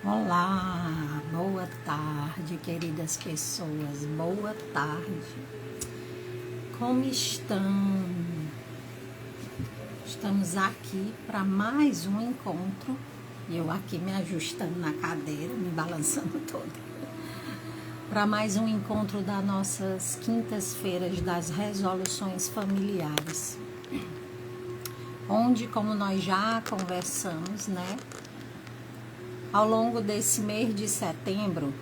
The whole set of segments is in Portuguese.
Olá, boa tarde, queridas pessoas, boa tarde. Como estão? Estamos aqui para mais um encontro. Eu aqui me ajustando na cadeira, me balançando toda. Para mais um encontro das nossas quintas-feiras das resoluções familiares. Onde, como nós já conversamos, né? Ao longo desse mês de setembro,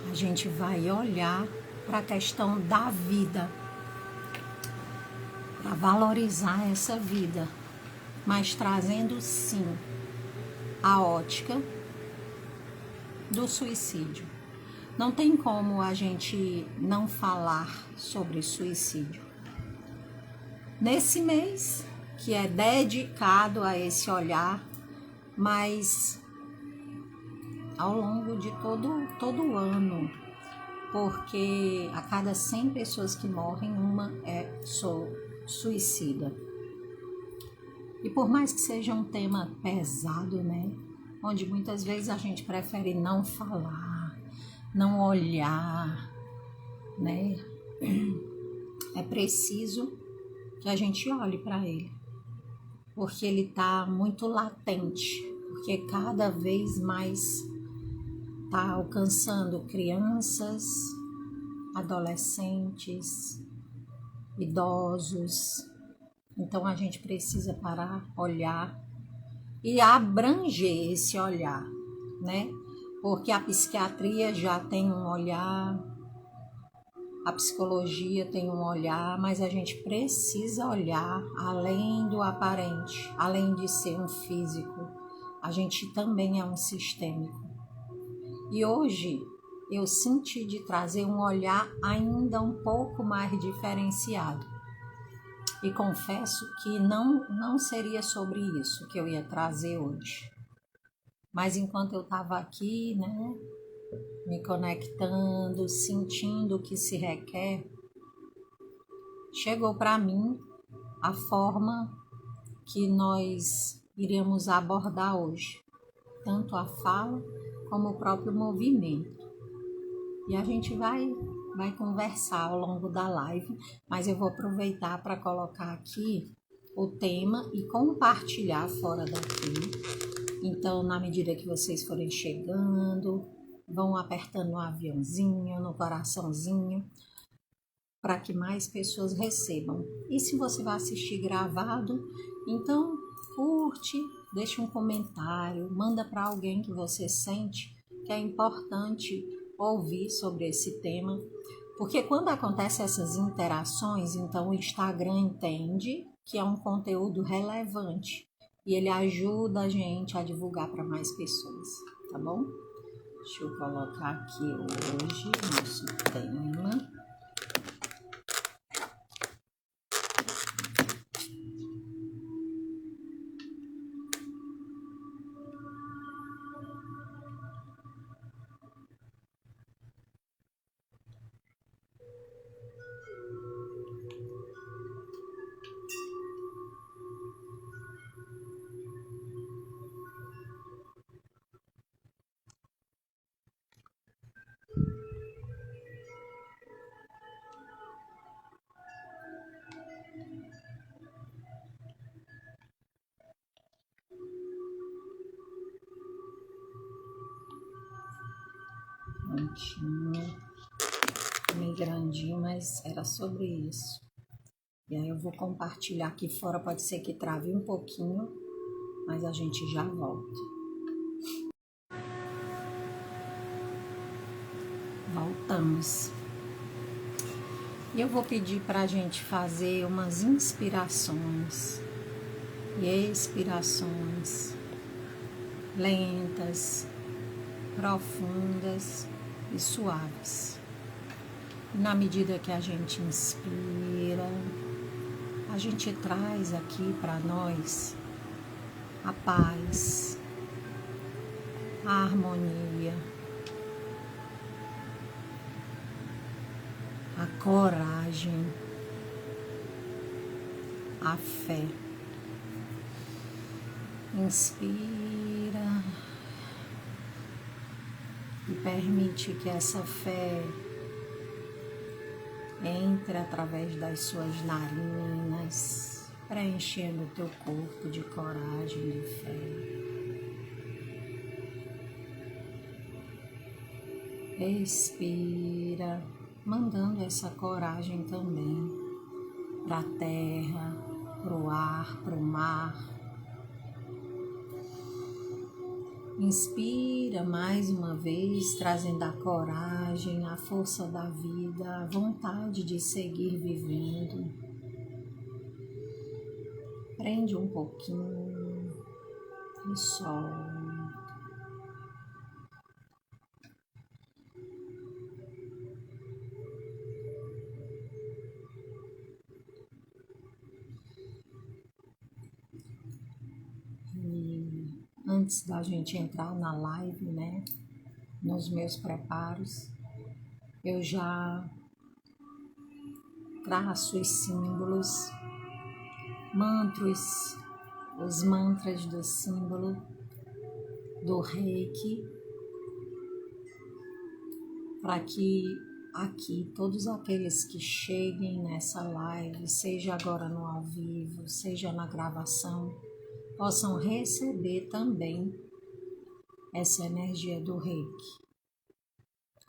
a gente vai olhar para a questão da vida, para valorizar essa vida, mas trazendo sim a ótica do suicídio. Não tem como a gente não falar sobre suicídio. Nesse mês, que é dedicado a esse olhar, mas ao longo de todo o ano, porque a cada 100 pessoas que morrem, uma é suicida. E por mais que seja um tema pesado, né, onde muitas vezes a gente prefere não falar, não olhar, né, é preciso que a gente olhe para ele, porque ele está muito latente, porque cada vez mais está alcançando crianças, adolescentes, idosos. Então a gente precisa parar, olhar e abranger esse olhar, né? Porque a psiquiatria já tem um olhar, a psicologia tem um olhar, mas a gente precisa olhar além do aparente, além de ser um físico, a gente também é um sistêmico. E hoje eu senti de trazer um olhar ainda um pouco mais diferenciado. E confesso que não seria sobre isso que eu ia trazer hoje. Mas enquanto eu estava aqui, né, me conectando, sentindo o que se requer, chegou para mim a forma que nós iremos abordar hoje, tanto a fala como o próprio movimento. E a gente vai conversar ao longo da live, mas eu vou aproveitar para colocar aqui o tema e compartilhar fora daqui. Então, na medida que vocês forem chegando, vão apertando no aviãozinho, no coraçãozinho, para que mais pessoas recebam. E se você vai assistir gravado, então curte, deixa um comentário, manda para alguém que você sente que é importante ouvir sobre esse tema, porque quando acontecem essas interações, então o Instagram entende que é um conteúdo relevante e ele ajuda a gente a divulgar para mais pessoas, tá bom? Deixa eu colocar aqui hoje nosso tema. Meio grandinho, mas era sobre isso. E aí eu vou compartilhar aqui fora, pode ser que trave um pouquinho, mas a gente já volta. Voltamos. E eu vou pedir para a gente fazer umas inspirações e expirações lentas, profundas e suaves. E na medida que a gente inspira, a gente traz aqui para nós a paz, a harmonia, a coragem, a fé. Inspira e permite que essa fé entre através das suas narinas, preenchendo o teu corpo de coragem, de fé. Expira, mandando essa coragem também para a terra, para o ar, para o mar. Inspira mais uma vez, trazendo a coragem, a força da vida, a vontade de seguir vivendo. Prende um pouquinho e solta. Antes da gente entrar na live, né, nos meus preparos, eu já traço os símbolos, mantras, os mantras do símbolo do Reiki, para que aqui todos aqueles que cheguem nessa live, seja agora no ao vivo, seja na gravação, possam receber também essa energia do Reiki,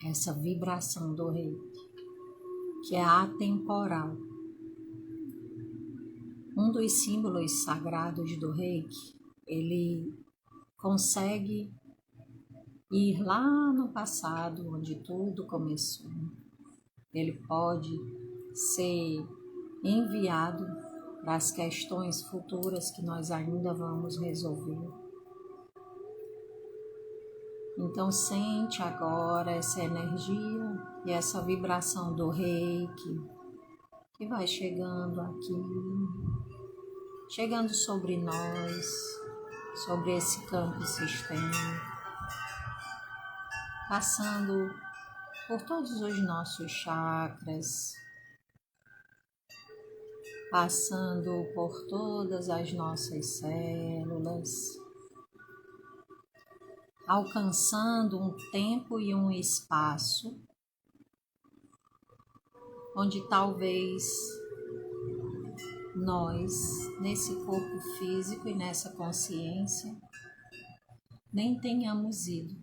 essa vibração do Reiki, que é atemporal. Um dos símbolos sagrados do Reiki, ele consegue ir lá no passado, onde tudo começou. Ele pode ser enviado para as questões futuras que nós ainda vamos resolver. Então sente agora essa energia e essa vibração do Reiki que vai chegando aqui, chegando sobre nós, sobre esse campo sistêmico, passando por todos os nossos chakras, passando por todas as nossas células, alcançando um tempo e um espaço onde talvez nós, nesse corpo físico e nessa consciência, nem tenhamos ido,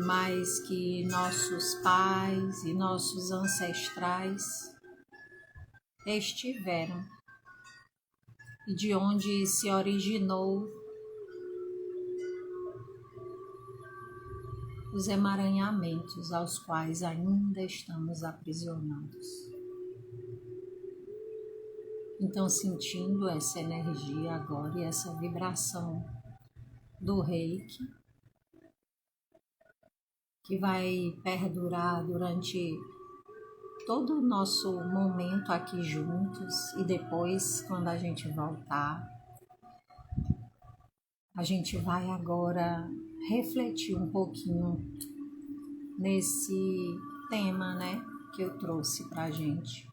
mas que nossos pais e nossos ancestrais estiveram, e de onde se originou os emaranhamentos aos quais ainda estamos aprisionados. Então, sentindo essa energia agora e essa vibração do Reiki, que vai perdurar durante todo o nosso momento aqui juntos, e depois, quando a gente voltar, a gente vai agora refletir um pouquinho nesse tema, né, que eu trouxe pra gente,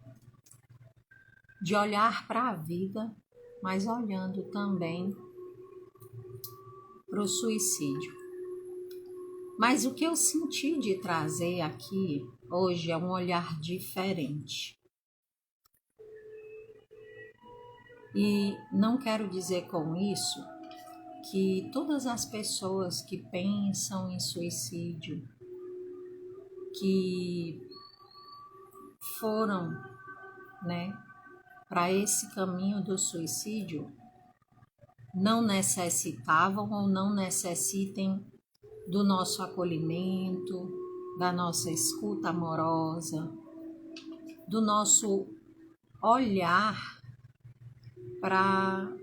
de olhar para a vida, mas olhando também para o suicídio. Mas o que eu senti de trazer aqui hoje é um olhar diferente. E não quero dizer com isso que todas as pessoas que pensam em suicídio, que foram, né, para esse caminho do suicídio, não necessitavam ou não necessitem do nosso acolhimento, da nossa escuta amorosa, do nosso olhar para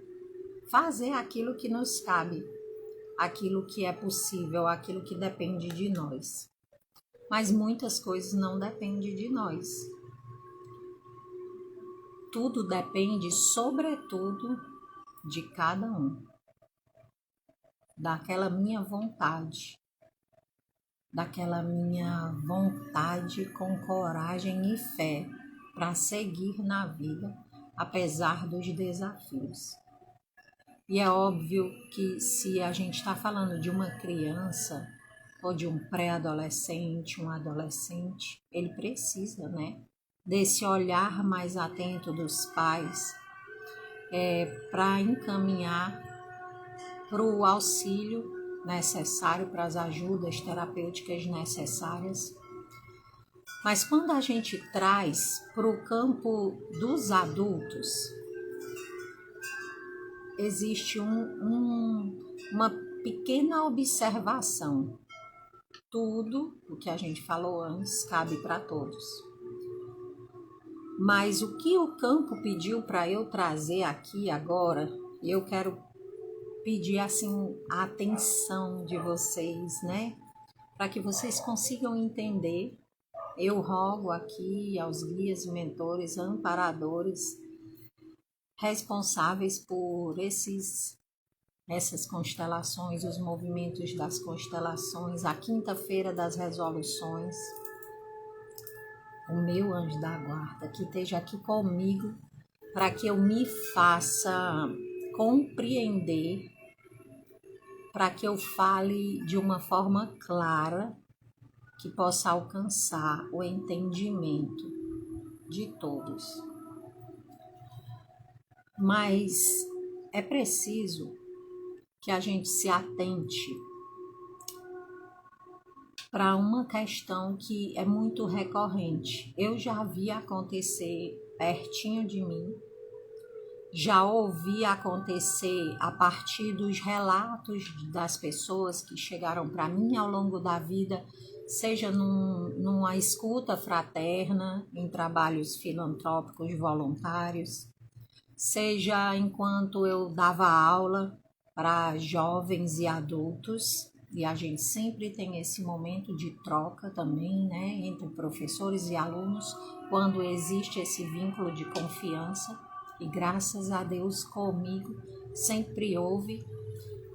fazer aquilo que nos cabe, aquilo que é possível, aquilo que depende de nós. Mas muitas coisas não dependem de nós. Tudo depende, sobretudo, de cada um. Daquela minha vontade com coragem e fé para seguir na vida, apesar dos desafios. E é óbvio que se a gente está falando de uma criança ou de um pré-adolescente, um adolescente, ele precisa, né, desse olhar mais atento dos pais para encaminhar para o auxílio necessário, para as ajudas terapêuticas necessárias. Mas quando a gente traz para o campo dos adultos, existe uma pequena observação. Tudo o que a gente falou antes cabe para todos. Mas o que o campo pediu para eu trazer aqui agora, eu quero pedir assim a atenção de vocês, né? Para que vocês consigam entender. Eu rogo aqui aos guias, mentores, amparadores, responsáveis por essas constelações, os movimentos das constelações, a quinta-feira das resoluções, o meu anjo da guarda, que esteja aqui comigo, para que eu me faça compreender, para que eu fale de uma forma clara, que possa alcançar o entendimento de todos. Mas é preciso que a gente se atente para uma questão que é muito recorrente. Eu já vi acontecer pertinho de mim, já ouvi acontecer a partir dos relatos das pessoas que chegaram para mim ao longo da vida, seja numa escuta fraterna, em trabalhos filantrópicos voluntários, seja enquanto eu dava aula para jovens e adultos, e a gente sempre tem esse momento de troca também, né, entre professores e alunos, quando existe esse vínculo de confiança, e graças a Deus comigo sempre houve.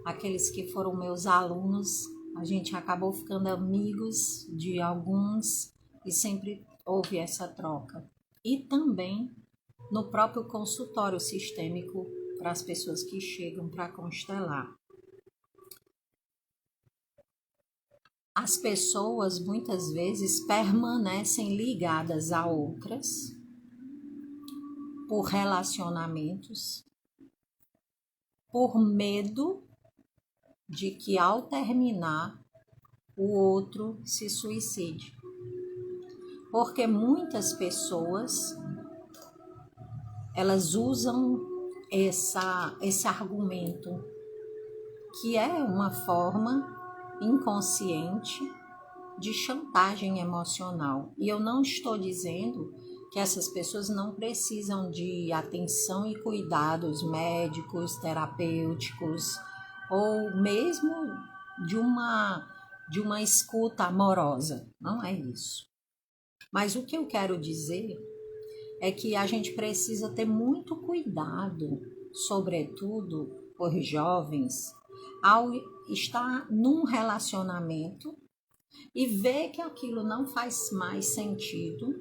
Aqueles que foram meus alunos, a gente acabou ficando amigos de alguns e sempre houve essa troca. E também no próprio consultório sistêmico para as pessoas que chegam para constelar. As pessoas muitas vezes permanecem ligadas a outras por relacionamentos, por medo de que ao terminar o outro se suicide. Porque muitas pessoas elas usam esse argumento, que é uma forma inconsciente de chantagem emocional. E eu não estou dizendo que essas pessoas não precisam de atenção e cuidados médicos, terapêuticos, ou mesmo de uma escuta amorosa. Não é isso. Mas o que eu quero dizer é que a gente precisa ter muito cuidado, sobretudo por jovens, ao estar num relacionamento e ver que aquilo não faz mais sentido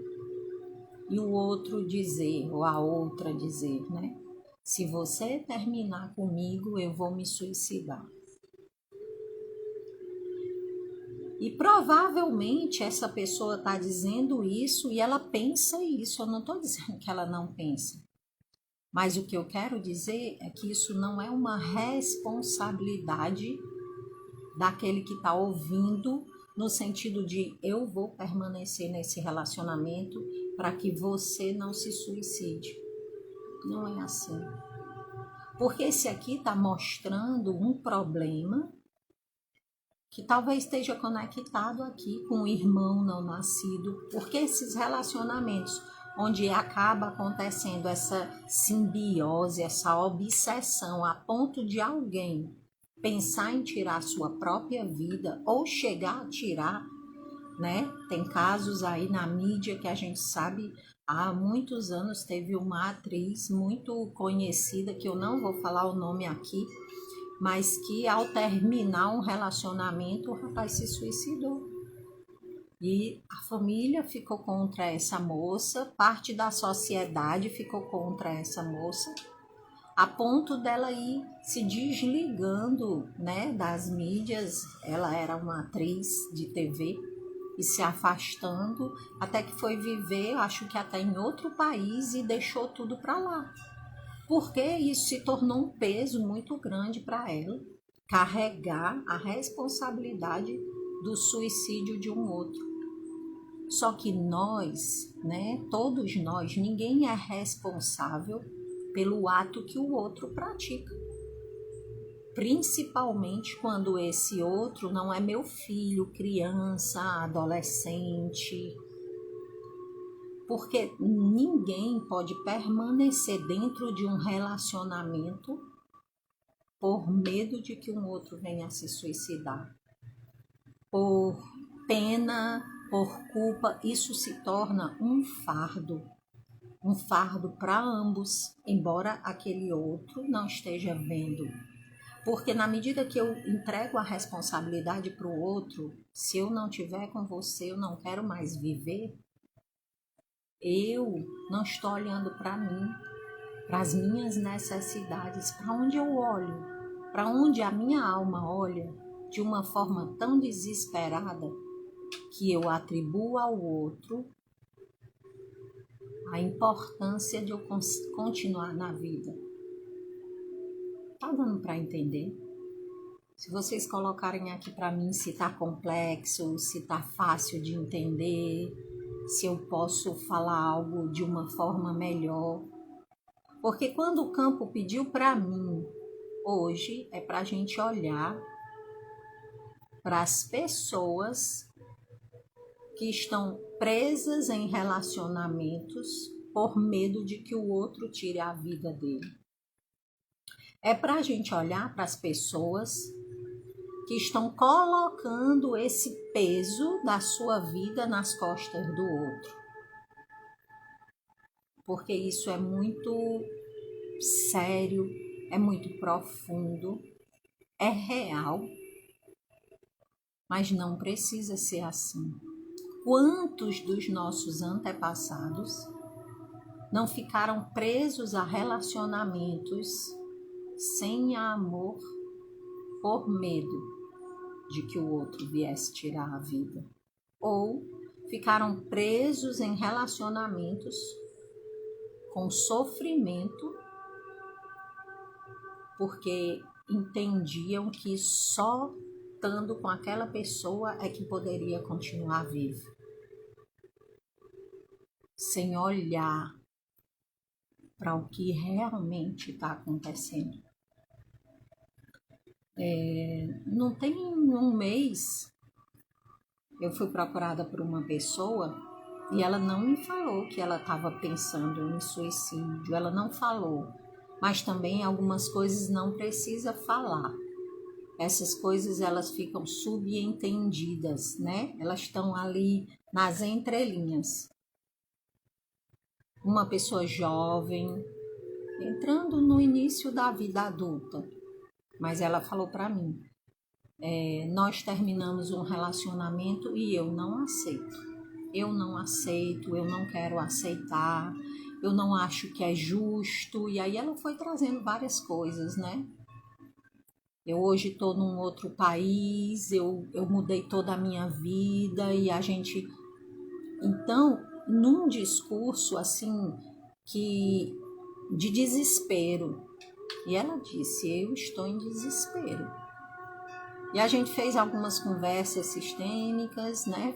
e o outro dizer, ou a outra dizer, né? Se você terminar comigo, eu vou me suicidar. E provavelmente essa pessoa está dizendo isso e ela pensa isso. Eu não estou dizendo que ela não pensa. Mas o que eu quero dizer é que isso não é uma responsabilidade daquele que está ouvindo, no sentido de eu vou permanecer nesse relacionamento para que você não se suicide. Não é assim. Porque esse aqui está mostrando um problema que talvez esteja conectado aqui com o irmão não nascido, porque esses relacionamentos onde acaba acontecendo essa simbiose, essa obsessão a ponto de alguém pensar em tirar sua própria vida ou chegar a tirar, né? Tem casos aí na mídia que a gente sabe, há muitos anos teve uma atriz muito conhecida, que eu não vou falar o nome aqui, mas que ao terminar um relacionamento, o rapaz se suicidou. E a família ficou contra essa moça, parte da sociedade ficou contra essa moça, a ponto dela ir se desligando, né, das mídias. Ela era uma atriz de TV e se afastando, até que foi viver, acho que até em outro país, e deixou tudo para lá. Porque isso se tornou um peso muito grande para ela, carregar a responsabilidade do suicídio de um outro. Só que nós, né, todos nós, ninguém é responsável pelo ato que o outro pratica. Principalmente quando esse outro não é meu filho, criança, adolescente. Porque ninguém pode permanecer dentro de um relacionamento por medo de que um outro venha a se suicidar. Por pena, por culpa, isso se torna um fardo para ambos, embora aquele outro não esteja vendo. Porque na medida que eu entrego a responsabilidade para o outro, se eu não estiver com você, eu não quero mais viver, eu não estou olhando para mim, para as minhas necessidades, para onde eu olho, para onde a minha alma olha, de uma forma tão desesperada que eu atribuo ao outro a importância de eu continuar na vida. Tá dando para entender? Se vocês colocarem aqui para mim se tá complexo, se tá fácil de entender, se eu posso falar algo de uma forma melhor. Porque quando o campo pediu para mim, hoje é para a gente olhar para as pessoas que estão presas em relacionamentos por medo de que o outro tire a vida dele. É para a gente olhar para as pessoas que estão colocando esse peso da sua vida nas costas do outro. Porque isso é muito sério, é muito profundo, é real, mas não precisa ser assim. Quantos dos nossos antepassados não ficaram presos a relacionamentos sem amor por medo de que o outro viesse tirar a vida? Ou ficaram presos em relacionamentos com sofrimento porque entendiam que só estando com aquela pessoa é que poderia continuar vivo, sem olhar para o que realmente está acontecendo. Não tem um mês, eu fui procurada por uma pessoa e ela não me falou que ela estava pensando em suicídio, ela não falou, mas também algumas coisas não precisa falar. Essas coisas elas ficam subentendidas, né? Elas estão ali nas entrelinhas. Uma pessoa jovem, entrando no início da vida adulta, mas ela falou para mim, nós terminamos um relacionamento e eu não aceito. Eu não aceito, eu não quero aceitar, eu não acho que é justo. E aí ela foi trazendo várias coisas, né? Eu hoje estou num outro país, eu mudei toda a minha vida e a gente... Então, num discurso assim, que de desespero. E ela disse, eu estou em desespero. E a gente fez algumas conversas sistêmicas, né?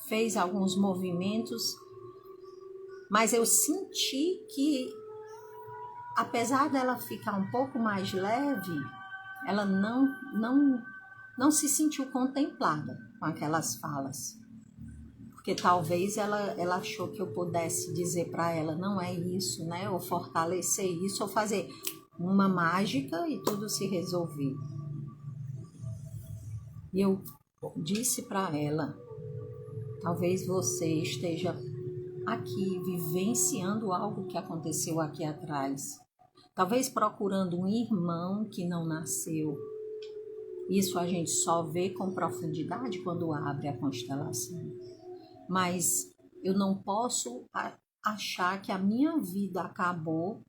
Fez alguns movimentos, mas eu senti que, apesar dela ficar um pouco mais leve, ela não se sentiu contemplada com aquelas falas. Porque talvez ela achou que eu pudesse dizer para ela, não é isso, né? Ou fortalecer isso, ou fazer uma mágica e tudo se resolver. E eu disse para ela, talvez você esteja aqui vivenciando algo que aconteceu aqui atrás. Talvez procurando um irmão que não nasceu. Isso a gente só vê com profundidade quando abre a constelação. Mas eu não posso achar que a minha vida acabou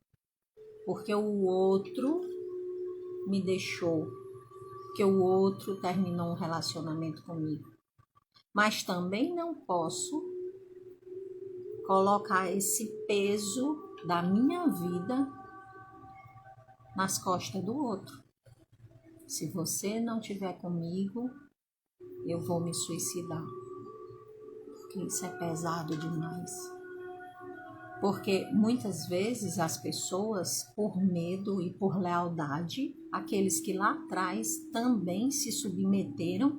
porque o outro me deixou, que o outro terminou um relacionamento comigo. Mas também não posso colocar esse peso da minha vida nas costas do outro. Se você não estiver comigo, eu vou me suicidar. Porque isso é pesado demais. Porque muitas vezes as pessoas, por medo e por lealdade, aqueles que lá atrás também se submeteram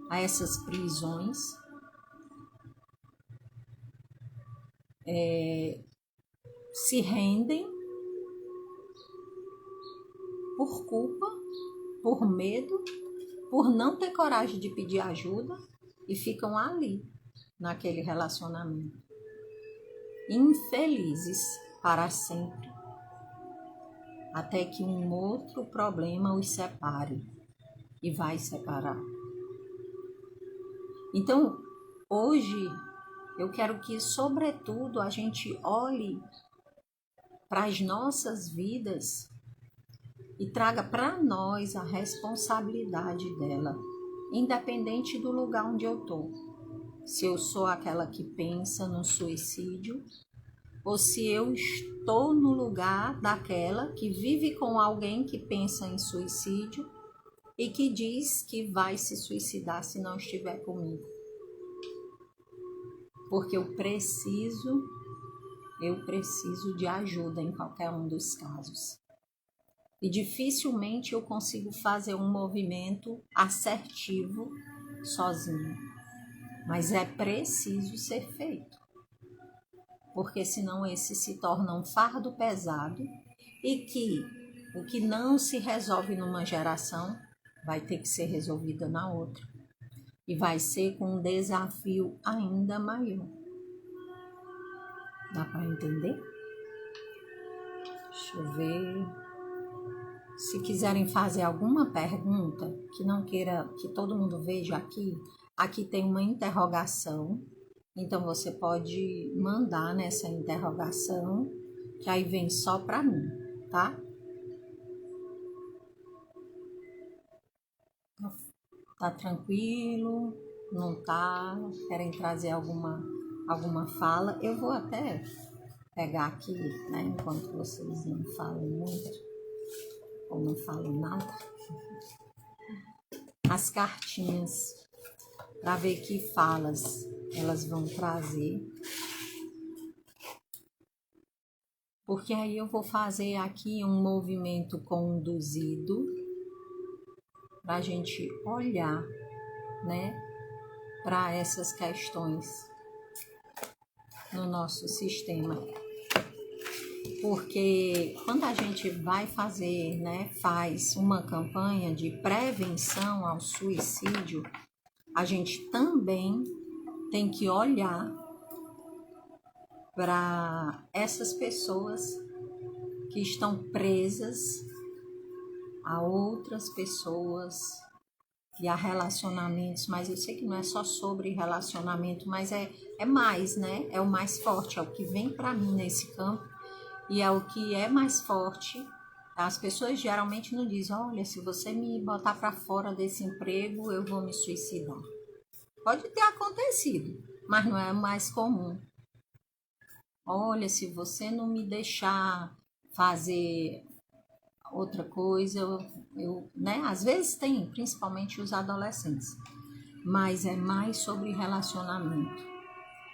a essas prisões, se rendem por culpa, por medo, por não ter coragem de pedir ajuda e ficam ali, naquele relacionamento, infelizes para sempre, até que um outro problema os separe e vai separar. Então, hoje, eu quero que, sobretudo, a gente olhe para as nossas vidas e traga para nós a responsabilidade dela, independente do lugar onde eu estou. Se eu sou aquela que pensa no suicídio, ou se eu estou no lugar daquela que vive com alguém que pensa em suicídio e que diz que vai se suicidar se não estiver comigo. Porque eu preciso de ajuda em qualquer um dos casos. E dificilmente eu consigo fazer um movimento assertivo sozinho. Mas é preciso ser feito. Porque senão esse se torna um fardo pesado e que o que não se resolve numa geração vai ter que ser resolvido na outra. E vai ser com um desafio ainda maior. Dá para entender? Deixa eu ver. Se quiserem fazer alguma pergunta que não queira que todo mundo veja aqui tem uma interrogação. Então você pode mandar nessa interrogação, que aí vem só para mim, tá? Tá tranquilo? Não tá? Querem trazer alguma fala? Eu vou até pegar aqui, né? Enquanto vocês não falam muito, ou não falam nada, as cartinhas, para ver que falas elas vão trazer. Porque aí eu vou fazer aqui um movimento conduzido para a gente olhar, né, para essas questões no nosso sistema. Porque quando a gente vai fazer, né, faz uma campanha de prevenção ao suicídio, a gente também tem que olhar para essas pessoas que estão presas a outras pessoas e a relacionamentos, mas eu sei que não é só sobre relacionamento, mas é mais, né? É o mais forte, é o que vem para mim nesse campo e é o que é mais forte. As pessoas geralmente não dizem, olha, se você me botar para fora desse emprego, eu vou me suicidar. Pode ter acontecido, mas não é o mais comum. Olha, se você não me deixar fazer outra coisa, né? Às vezes tem, principalmente os adolescentes, mas é mais sobre relacionamento.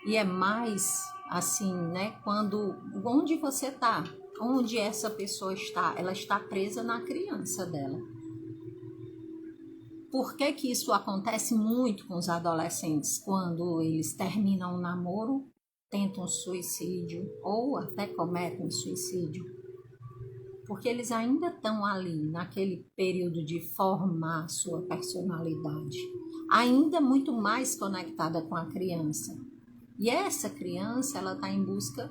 E é mais assim, né? Onde você está, onde essa pessoa está, ela está presa na criança dela. Por que que isso acontece muito com os adolescentes? Quando eles terminam o namoro, tentam suicídio ou até cometem suicídio. Porque eles ainda estão ali, naquele período de formar sua personalidade, ainda muito mais conectada com a criança. E essa criança, ela está em busca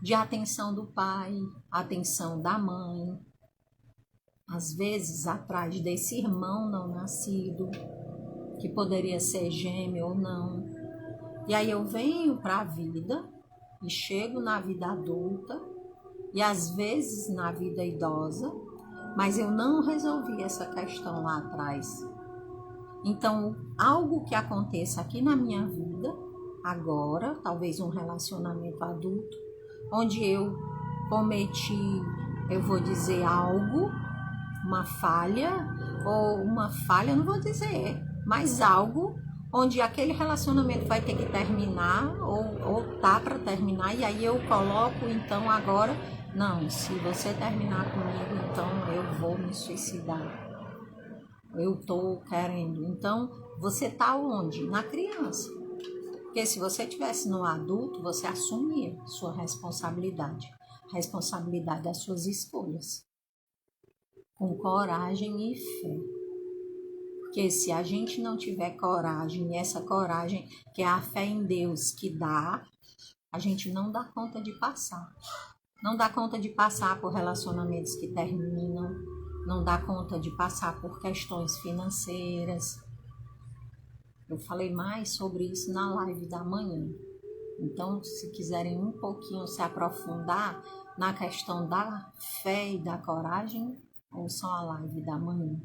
de atenção do pai, atenção da mãe, às vezes atrás desse irmão não nascido, que poderia ser gêmeo ou não. E aí eu venho para a vida e chego na vida adulta e às vezes na vida idosa, mas eu não resolvi essa questão lá atrás. Então, algo que aconteça aqui na minha vida, agora, talvez um relacionamento adulto, onde eu cometi, eu vou dizer algo, uma falha, ou uma falha, não vou dizer, mas algo onde aquele relacionamento vai ter que terminar, ou tá para terminar, e aí eu coloco, então, agora, não, se você terminar comigo, então eu vou me suicidar. Eu tô querendo. Então, você tá onde? Na criança. Porque se você tivesse no adulto, você assumia sua responsabilidade. A responsabilidade das suas escolhas. Com coragem e fé. Porque se a gente não tiver coragem, e essa coragem que é a fé em Deus que dá, a gente não dá conta de passar. Não dá conta de passar por relacionamentos que terminam, não dá conta de passar por questões financeiras. Eu falei mais sobre isso na live da manhã. Então, se quiserem um pouquinho se aprofundar na questão da fé e da coragem, ouçam a live da manhã.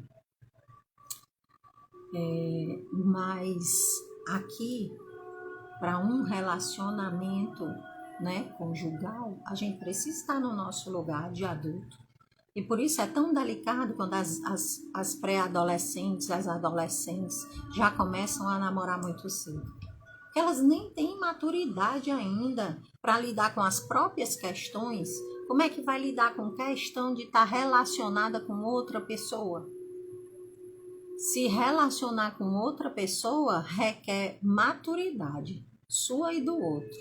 Mas aqui, para um relacionamento, né, conjugal, a gente precisa estar no nosso lugar de adulto. E por isso é tão delicado quando as pré-adolescentes, as adolescentes já começam a namorar muito cedo. Porque elas nem têm maturidade ainda para lidar com as próprias questões. Como é que vai lidar com questão de estar relacionada com outra pessoa? Se relacionar com outra pessoa requer maturidade, sua e do outro.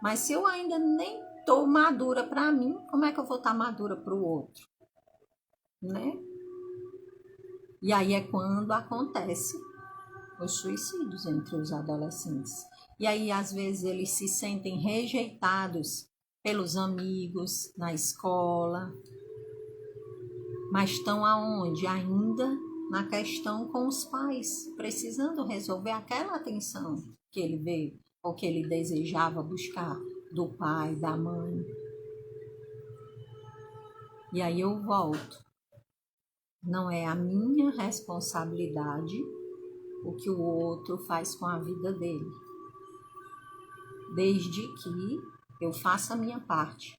Mas se eu ainda nem estou madura para mim, como é que eu vou estar madura para o outro? Né? E aí é quando acontece os suicídios entre os adolescentes. E aí, às vezes, eles se sentem rejeitados pelos amigos na escola, mas estão aonde? Ainda na questão com os pais, precisando resolver aquela atenção que ele veio ou que ele desejava buscar do pai, da mãe. E aí eu volto. Não é a minha responsabilidade o que o outro faz com a vida dele. Desde que eu faça a minha parte.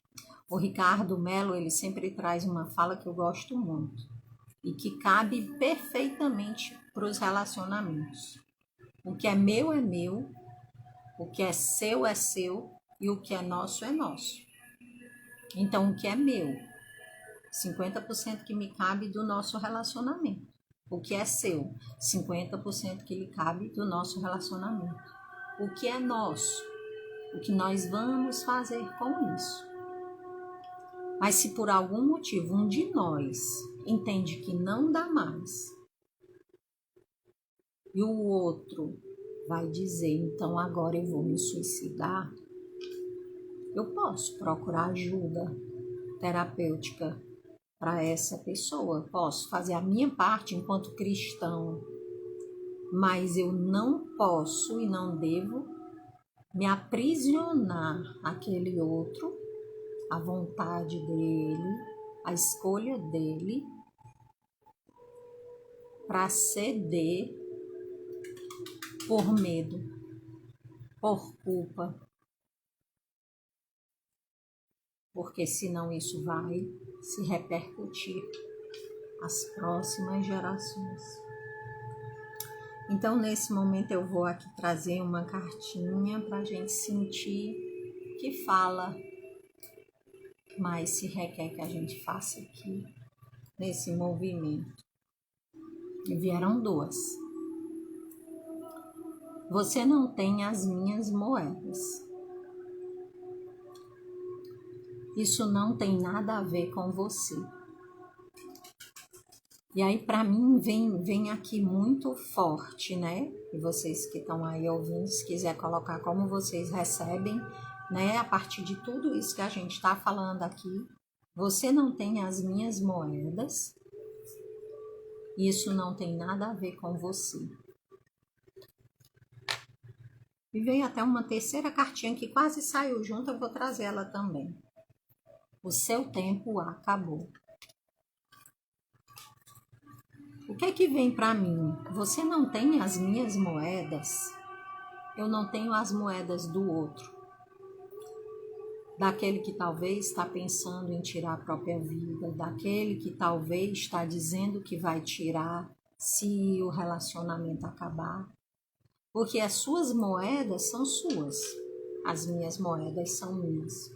O Ricardo Mello, ele sempre traz uma fala que eu gosto muito e que cabe perfeitamente para os relacionamentos. O que é meu, o que é seu e o que é nosso é nosso. Então, o que é meu, 50% que me cabe do nosso relacionamento. O que é seu, 50% que lhe cabe do nosso relacionamento. O que é nosso, o que nós vamos fazer com isso. Mas se por algum motivo um de nós entende que não dá mais e o outro vai dizer, então agora eu vou me suicidar, eu posso procurar ajuda terapêutica para essa pessoa. Posso fazer a minha parte enquanto cristão, mas eu não posso e não devo me aprisionar àquele outro, à vontade dele, à escolha dele, para ceder por medo, por culpa, porque senão isso vai se repercutir às próximas gerações. Então, nesse momento, eu vou aqui trazer uma cartinha para a gente sentir que fala, mas se requer que a gente faça aqui nesse movimento. E vieram duas. Você não tem as minhas moedas. Isso não tem nada a ver com você. E aí, para mim, vem aqui muito forte, né? E vocês que estão aí ouvindo, se quiser colocar como vocês recebem, né? A partir de tudo isso que a gente está falando aqui, você não tem as minhas moedas. Isso não tem nada a ver com você. E veio até uma terceira cartinha que quase saiu junto, eu vou trazer ela também. O seu tempo acabou. O que é que vem para mim? Você não tem as minhas moedas, eu não tenho as moedas do outro. Daquele que talvez está pensando em tirar a própria vida, daquele que talvez está dizendo que vai tirar se o relacionamento acabar. Porque as suas moedas são suas, as minhas moedas são minhas.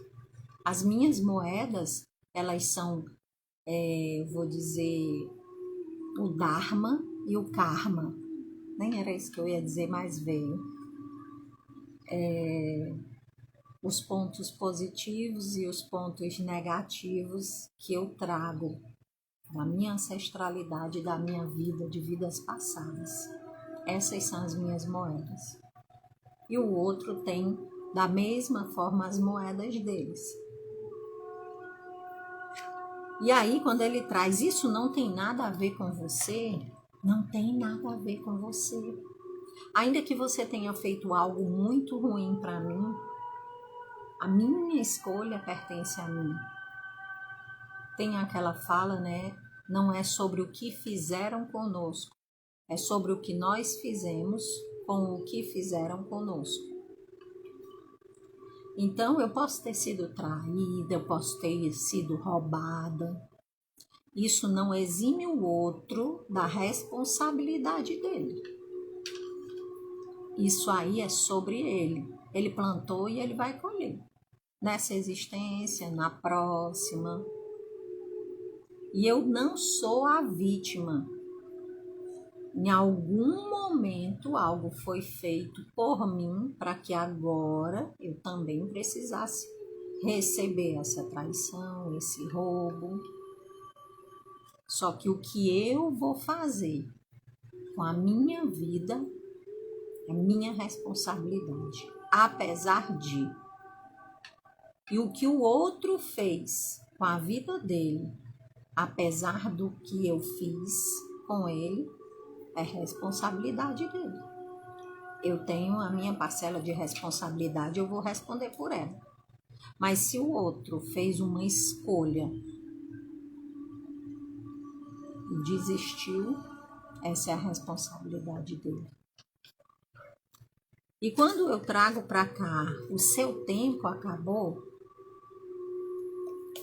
As minhas moedas, elas são, vou dizer, o Dharma e o Karma. Nem era isso que eu ia dizer, mas veio. Os pontos positivos e os pontos negativos que eu trago da minha ancestralidade, da minha vida, de vidas passadas. Essas são as minhas moedas. E o outro tem, da mesma forma, as moedas deles. E aí, quando ele traz, isso não tem nada a ver com você, não tem nada a ver com você. Ainda que você tenha feito algo muito ruim para mim, a minha escolha pertence a mim. Tem aquela fala, né? Não é sobre o que fizeram conosco, é sobre o que nós fizemos com o que fizeram conosco. Então, eu posso ter sido traída, eu posso ter sido roubada. Isso não exime o outro da responsabilidade dele. Isso aí é sobre ele. Ele plantou e ele vai colher. Nessa existência, na próxima. E eu não sou a vítima. Em algum momento algo foi feito por mim para que agora eu também precisasse receber essa traição, esse roubo. Só que o que eu vou fazer com a minha vida é minha responsabilidade, apesar de. E o que o outro fez com a vida dele, apesar do que eu fiz com ele, é responsabilidade dele. Eu tenho a minha parcela de responsabilidade, eu vou responder por ela. Mas se o outro fez uma escolha e desistiu, essa é a responsabilidade dele. E quando eu trago para cá, o seu tempo acabou,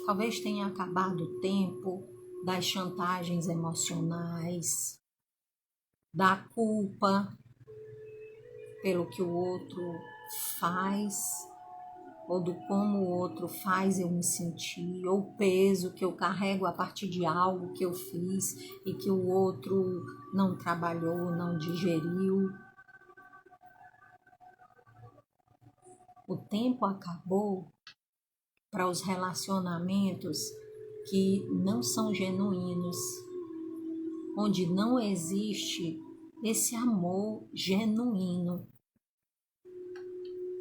talvez tenha acabado o tempo das chantagens emocionais, da culpa pelo que o outro faz, ou do como o outro faz eu me sentir, ou o peso que eu carrego a partir de algo que eu fiz e que o outro não trabalhou, não digeriu. O tempo acabou para os relacionamentos que não são genuínos, onde não existe esse amor genuíno,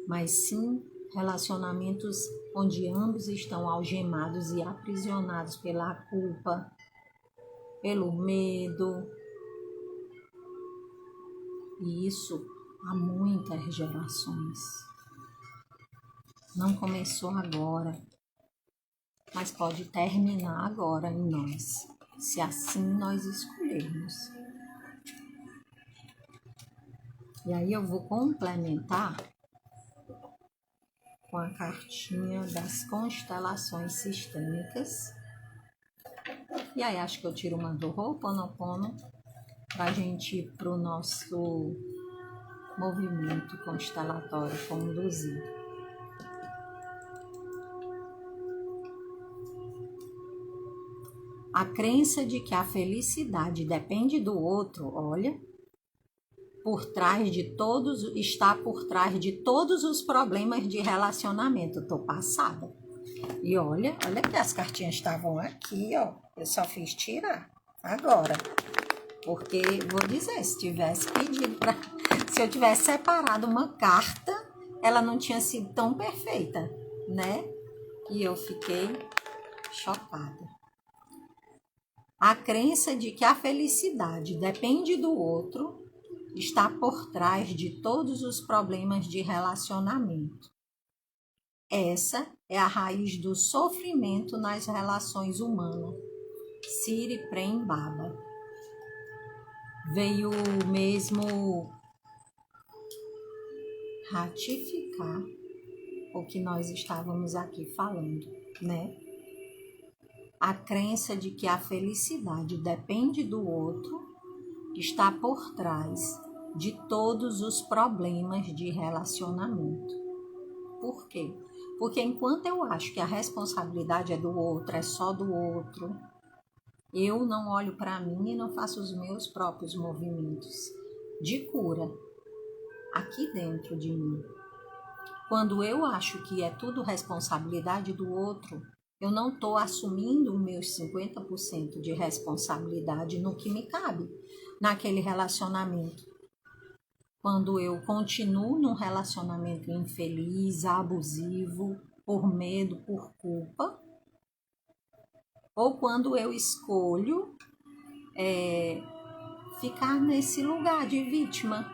mas sim relacionamentos onde ambos estão algemados e aprisionados pela culpa, pelo medo. E isso há muitas gerações. Não começou agora, mas pode terminar agora em nós, se assim nós escolhermos. E aí eu vou complementar com a cartinha das constelações sistêmicas. E aí acho que eu tiro uma do Ho'oponopono para a gente ir para o nosso movimento constelatório conduzido. A crença de que a felicidade depende do outro, olha, está por trás de todos os problemas de relacionamento. Eu tô passada. E olha que as cartinhas estavam aqui, ó. Eu só fiz tirar agora. Porque, vou dizer, se eu tivesse separado uma carta, ela não tinha sido tão perfeita, né? E eu fiquei chocada. A crença de que a felicidade depende do outro está por trás de todos os problemas de relacionamento. Essa é a raiz do sofrimento nas relações humanas. Siri Prem Baba. Veio mesmo ratificar o que nós estávamos aqui falando, né? A crença de que a felicidade depende do outro está por trás de todos os problemas de relacionamento. Por quê? Porque enquanto eu acho que a responsabilidade é do outro, é só do outro, eu não olho para mim e não faço os meus próprios movimentos de cura aqui dentro de mim. Quando eu acho que é tudo responsabilidade do outro, eu não estou assumindo os meus 50% de responsabilidade no que me cabe naquele relacionamento. Quando eu continuo num relacionamento infeliz, abusivo, por medo, por culpa, ou quando eu escolho ficar nesse lugar de vítima,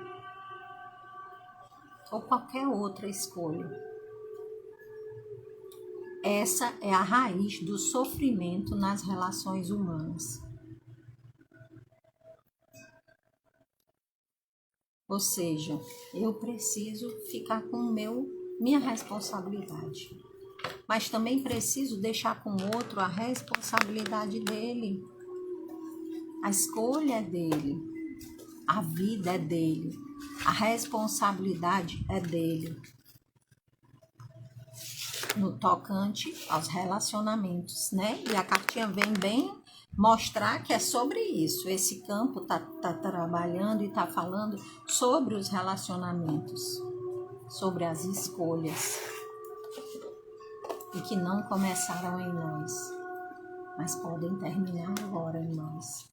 ou qualquer outra escolha. Essa é a raiz do sofrimento nas relações humanas. Ou seja, eu preciso ficar com minha responsabilidade. Mas também preciso deixar com o outro a responsabilidade dele. A escolha é dele. A vida é dele. A responsabilidade é dele. No tocante aos relacionamentos, né? E a cartinha vem bem mostrar que é sobre isso. Esse campo tá trabalhando e tá falando sobre os relacionamentos, sobre as escolhas, e que não começaram em nós, mas podem terminar agora em nós.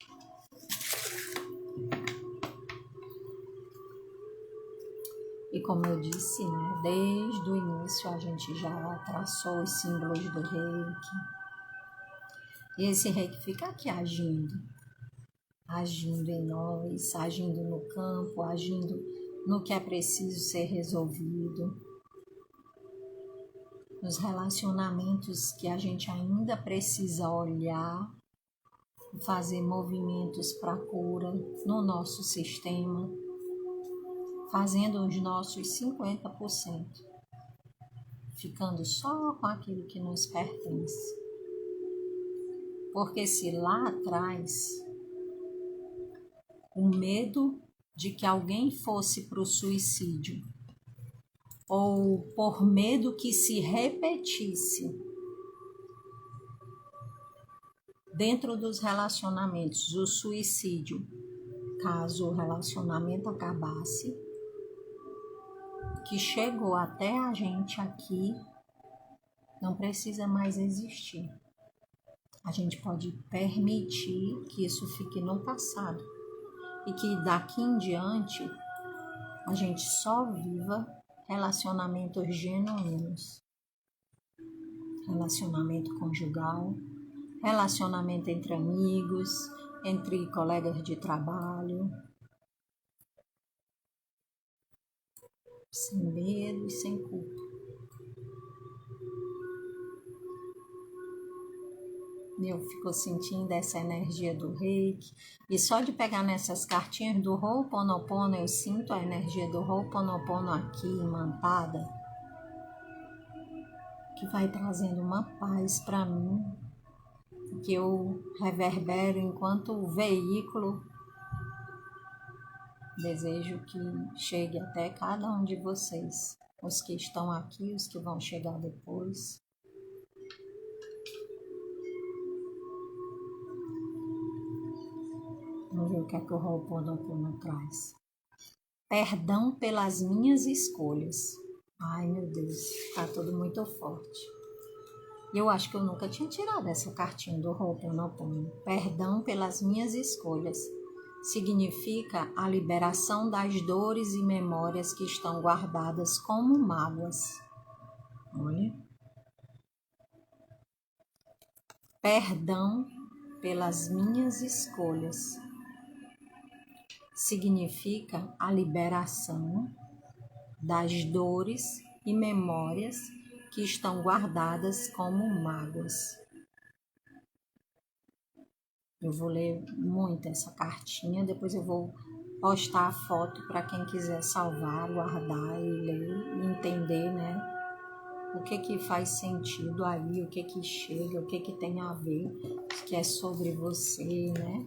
E como eu disse, né, desde o início a gente já traçou os símbolos do Reiki. E esse Reiki fica aqui agindo em nós, agindo no campo, agindo no que é preciso ser resolvido, nos relacionamentos que a gente ainda precisa olhar, fazer movimentos para cura no nosso sistema, fazendo os nossos 50%, ficando só com aquilo que nos pertence. Porque se lá atrás o medo de que alguém fosse para o suicídio, ou por medo que se repetisse dentro dos relacionamentos o suicídio, caso o relacionamento acabasse, que chegou até a gente aqui, não precisa mais existir. A gente pode permitir que isso fique no passado e que daqui em diante a gente só viva relacionamentos genuínos, relacionamento conjugal, relacionamento entre amigos, entre colegas de trabalho, sem medo e sem culpa. Eu fico sentindo essa energia do Reiki, e só de pegar nessas cartinhas do Ho'oponopono eu sinto a energia do Ho'oponopono aqui imantada, que vai trazendo uma paz para mim, que eu reverbero enquanto veículo. Desejo que chegue até cada um de vocês, os que estão aqui, os que vão chegar depois. Vamos ver o que é que o Ho'oponopono traz. Perdão pelas minhas escolhas. Ai, meu Deus, tá tudo muito forte. Eu acho que eu nunca tinha tirado essa cartinha do Ho'oponopono. Perdão pelas minhas escolhas. Significa a liberação das dores e memórias que estão guardadas como mágoas. Olha. Perdão pelas minhas escolhas. significa a liberação das dores e memórias que estão guardadas como mágoas. Eu vou ler muito essa cartinha, depois eu vou postar a foto para quem quiser salvar, guardar e ler e entender, né? O que faz sentido aí, o que chega, o que tem a ver, que é sobre você, né?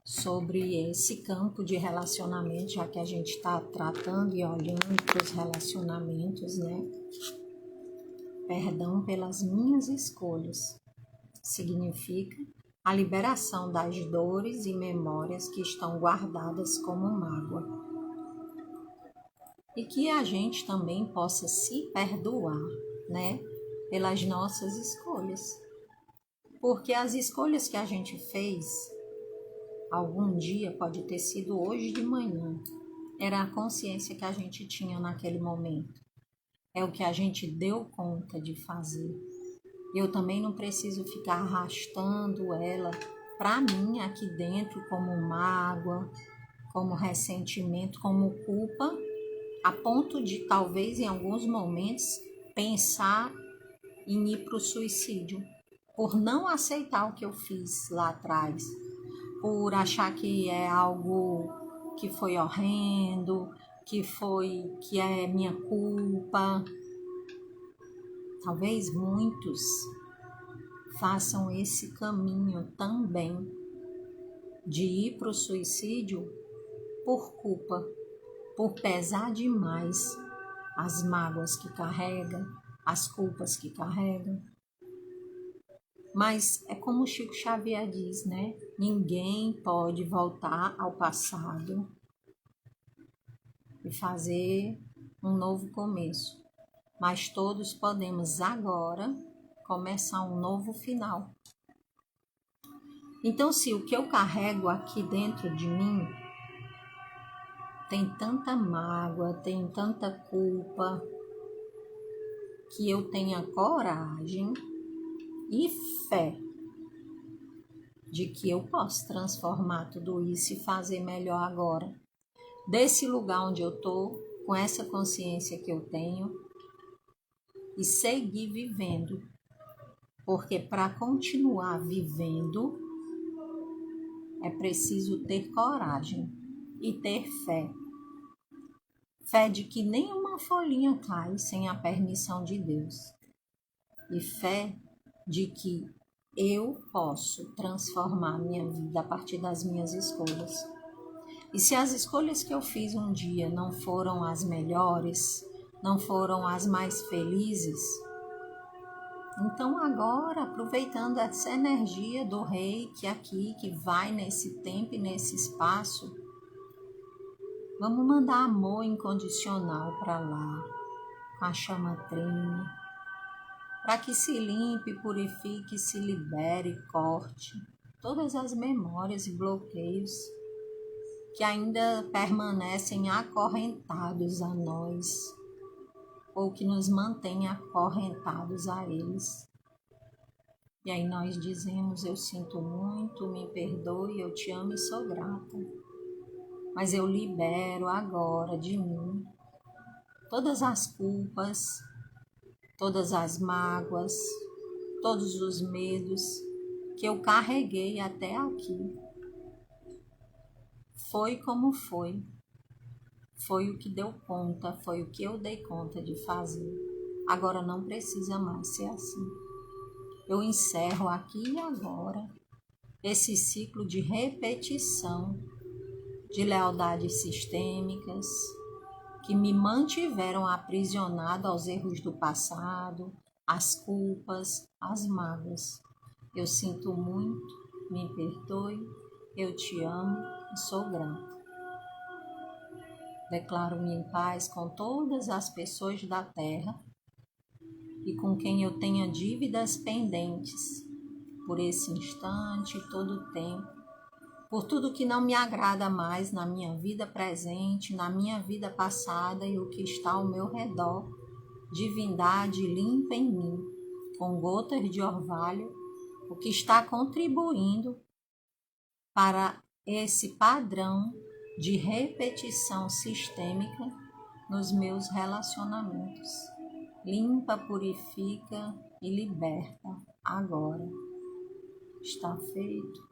Sobre esse campo de relacionamento, já que a gente está tratando e olhando para os relacionamentos, né? Perdão pelas minhas escolhas significa a liberação das dores e memórias que estão guardadas como mágoa. E que a gente também possa se perdoar, né? Pelas nossas escolhas. Porque as escolhas que a gente fez algum dia, pode ter sido hoje de manhã, era a consciência que a gente tinha naquele momento. É o que a gente deu conta de fazer. Eu também não preciso ficar arrastando ela para mim aqui dentro como mágoa, como ressentimento, como culpa, a ponto de talvez em alguns momentos pensar em ir para o suicídio, por não aceitar o que eu fiz lá atrás, por achar que é algo que foi horrendo, que é minha culpa. Talvez muitos façam esse caminho também de ir para o suicídio por culpa, por pesar demais as mágoas que carrega, as culpas que carrega. Mas é como o Chico Xavier diz, né? Ninguém pode voltar ao passado e fazer um novo começo, mas todos podemos agora começar um novo final. Então, se o que eu carrego aqui dentro de mim tem tanta mágoa, tem tanta culpa, que eu tenha coragem e fé de que eu posso transformar tudo isso e fazer melhor agora. Desse lugar onde eu estou, com essa consciência que eu tenho, e seguir vivendo. Porque para continuar vivendo, é preciso ter coragem e ter fé. Fé de que nenhuma folhinha cai sem a permissão de Deus. E fé de que eu posso transformar minha vida a partir das minhas escolhas. E se as escolhas que eu fiz um dia não foram as melhores, não foram as mais felizes, então agora, aproveitando essa energia do Reiki aqui, que vai nesse tempo e nesse espaço, vamos mandar amor incondicional para lá, com a chama trina, para que se limpe, purifique, se libere, corte todas as memórias e bloqueios que ainda permanecem acorrentados a nós, ou que nos mantêm acorrentados a eles. E aí nós dizemos: eu sinto muito, me perdoe, eu te amo e sou grata. Mas eu libero agora de mim todas as culpas, todas as mágoas, todos os medos que eu carreguei até aqui. Foi como foi. Foi o que deu conta, foi o que eu dei conta de fazer. Agora não precisa mais ser assim. Eu encerro aqui e agora esse ciclo de repetição de lealdades sistêmicas que me mantiveram aprisionado aos erros do passado, às culpas, às mágoas. Eu sinto muito, me perdoe, eu te amo e sou grata. Declaro-me em paz com todas as pessoas da terra e com quem eu tenha dívidas pendentes por esse instante e todo o tempo, por tudo que não me agrada mais na minha vida presente, na minha vida passada e o que está ao meu redor. Divindade limpa em mim, com gotas de orvalho, o que está contribuindo para esse padrão de repetição sistêmica nos meus relacionamentos. Limpa, purifica e liberta agora. Está feito,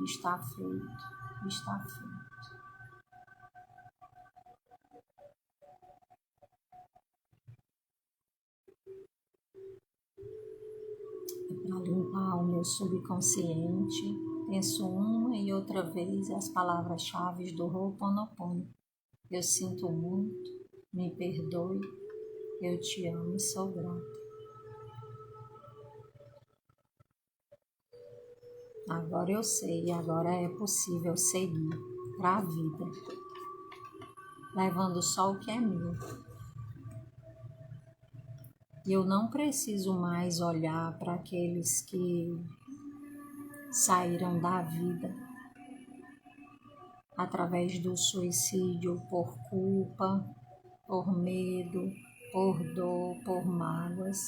está feito, está feito. Para limpar o meu subconsciente, penso uma e outra vez as palavras-chave do Ho'oponopono. Eu sinto muito, me perdoe, eu te amo e sou grata. Agora eu sei, agora é possível seguir para a vida, levando só o que é meu. E eu não preciso mais olhar para aqueles que saíram da vida através do suicídio por culpa, por medo, por dor, por mágoas.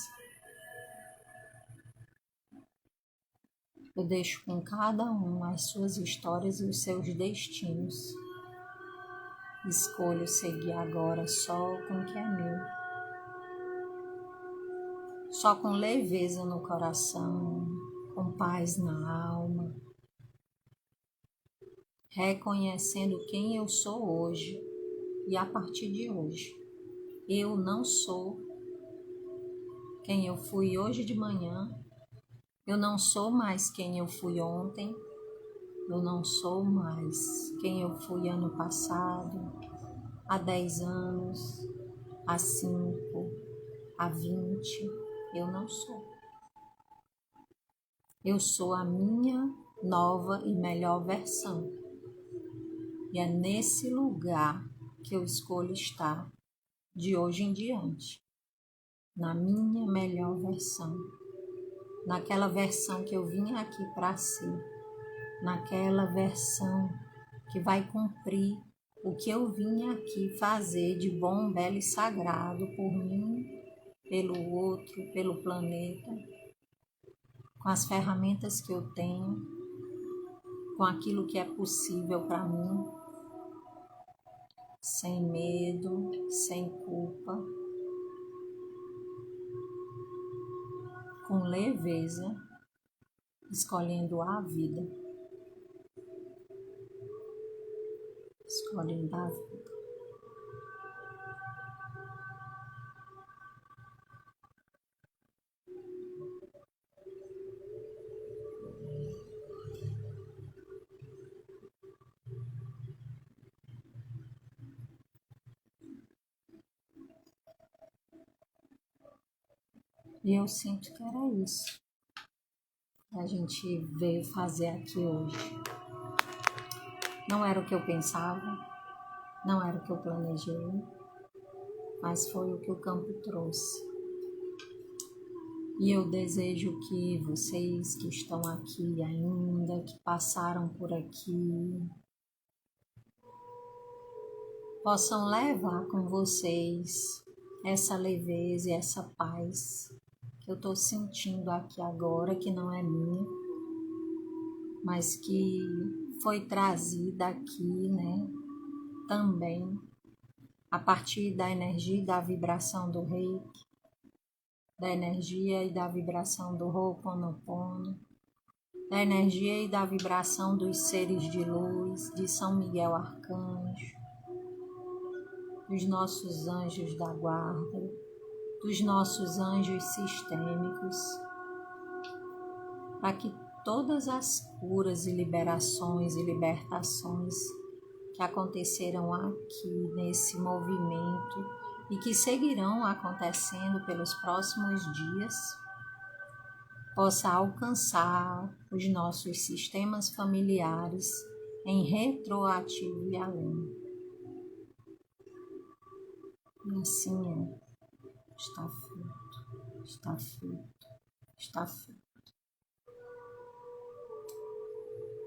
Eu deixo com cada um as suas histórias e os seus destinos. Escolho seguir agora só com o que é meu. Só com leveza no coração, com paz na alma, reconhecendo quem eu sou hoje e a partir de hoje. Eu não sou quem eu fui hoje de manhã, eu não sou mais quem eu fui ontem, eu não sou mais quem eu fui ano passado, há 10 anos, há 5, há 20, eu não sou. Eu sou a minha nova e melhor versão. E é nesse lugar que eu escolho estar de hoje em diante, na minha melhor versão, naquela versão que eu vim aqui para ser, naquela versão que vai cumprir o que eu vim aqui fazer de bom, belo e sagrado por mim, pelo outro, pelo planeta, com as ferramentas que eu tenho, com aquilo que é possível para mim, sem medo, sem culpa, com leveza, escolhendo a vida, escolhendo a vida. E eu sinto que era isso que a gente veio fazer aqui hoje. Não era o que eu pensava, não era o que eu planejei, mas foi o que o campo trouxe. E eu desejo que vocês que estão aqui ainda, que passaram por aqui, possam levar com vocês essa leveza e essa paz que eu estou sentindo aqui agora, que não é minha, mas que foi trazida aqui, né, também a partir da energia e da vibração do Reiki, da energia e da vibração do Ho'oponopono, da energia e da vibração dos seres de luz, de São Miguel Arcanjo, dos nossos anjos da guarda, dos nossos anjos sistêmicos, para que todas as curas e liberações e libertações que aconteceram aqui nesse movimento e que seguirão acontecendo pelos próximos dias, possa alcançar os nossos sistemas familiares em retroativo e além. E assim é. Está feito, está feito, está feito.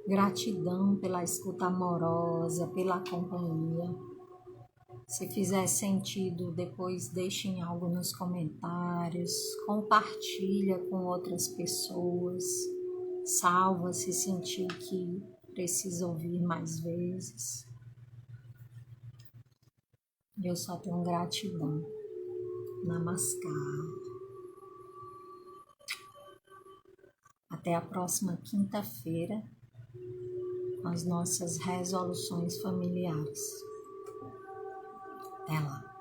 Gratidão pela escuta amorosa, pela companhia. Se fizer sentido, depois deixem algo nos comentários, compartilha com outras pessoas, salva se sentir que precisa ouvir mais vezes. Eu só tenho gratidão. Namaskar. Até a próxima quinta-feira com as nossas resoluções familiares. Até lá.